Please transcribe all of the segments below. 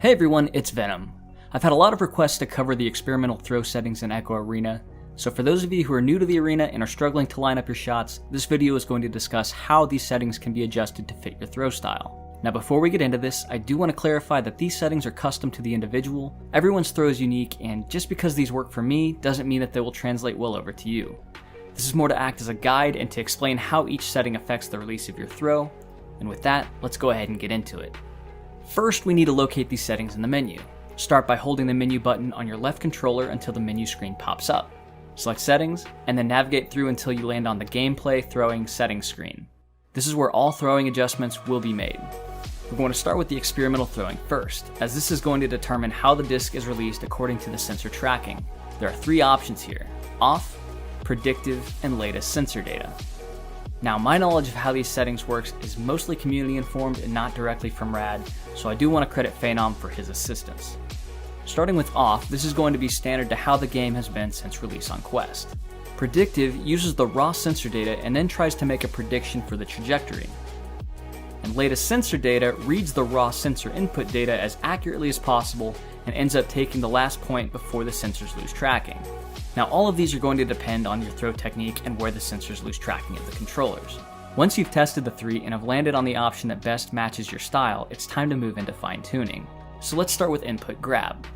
Hey everyone, it's Venom. I've had a lot of requests to cover the experimental throw settings in Echo Arena, so for those of you who are new to the arena and are struggling to line up your shots, this video is going to discuss how these settings can be adjusted to fit your throw style. Now before we get into this, I do want to clarify that these settings are custom to the individual. Everyone's throw is unique, and just because these work for me doesn't mean that they will translate well over to you. This is more to act as a guide and to explain how each setting affects the release of your throw, and with that, let's go ahead and get into it. First, we need to locate these settings in the menu. Start by holding the menu button on your left controller until the menu screen pops up. Select Settings, and then navigate through until you land on the Gameplay Throwing Settings screen. This is where all throwing adjustments will be made. We're going to start with the experimental throwing first, as this is going to determine how the disc is released according to the sensor tracking. There are three options here: off, predictive, and latest sensor data. Now, my knowledge of how these settings works is mostly community informed and not directly from Rad, so I do want to credit VENOM for his assistance. Starting with off, this is going to be standard to how the game has been since release on Quest. Predictive uses the raw sensor data and then tries to make a prediction for the trajectory. And latest sensor data reads the raw sensor input data as accurately as possible and ends up taking the last point before the sensors lose tracking. Now, all of these are going to depend on your throw technique and where the sensors lose tracking of the controllers. Once you've tested the three and have landed on the option that best matches your style, it's time to move into fine-tuning. So let's start with input grab.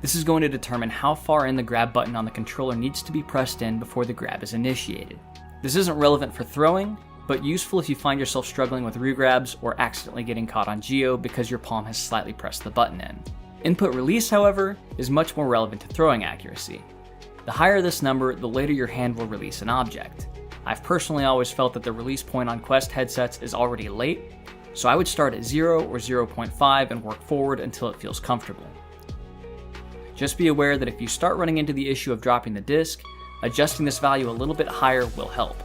This is going to determine how far in the grab button on the controller needs to be pressed in before the grab is initiated. This isn't relevant for throwing, but useful if you find yourself struggling with regrabs or accidentally getting caught on geo because your palm has slightly pressed the button in. Input release, however, is much more relevant to throwing accuracy. The higher this number, the later your hand will release an object. I've personally always felt that the release point on Quest headsets is already late, so I would start at 0 or 0.5 and work forward until it feels comfortable. Just be aware that if you start running into the issue of dropping the disc, adjusting this value a little bit higher will help.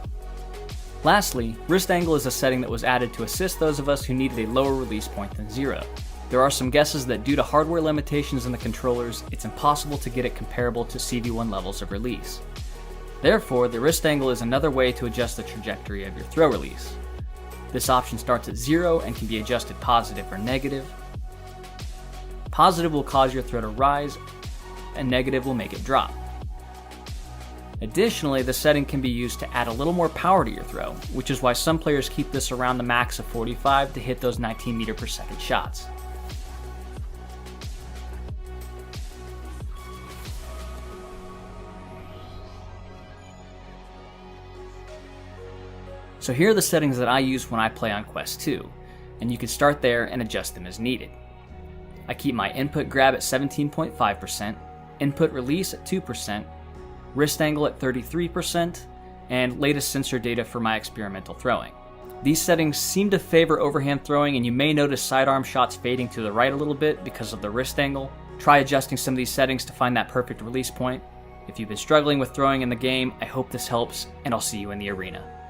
Lastly, wrist angle is a setting that was added to assist those of us who needed a lower release point than 0. There are some guesses that due to hardware limitations in the controllers, it's impossible to get it comparable to CV1 levels of release. Therefore, the wrist angle is another way to adjust the trajectory of your throw release. This option starts at 0 and can be adjusted positive or negative. Positive will cause your throw to rise, and negative will make it drop. Additionally, the setting can be used to add a little more power to your throw, which is why some players keep this around the max of 45 to hit those 19 meter per second shots. So here are the settings that I use when I play on Quest 2, and you can start there and adjust them as needed. I keep my input grab at 17.5%, input release at 2%, wrist angle at 33%, and latest sensor data for my experimental throwing. These settings seem to favor overhand throwing, and you may notice sidearm shots fading to the right a little bit because of the wrist angle. Try adjusting some of these settings to find that perfect release point. If you've been struggling with throwing in the game, I hope this helps, and I'll see you in the arena.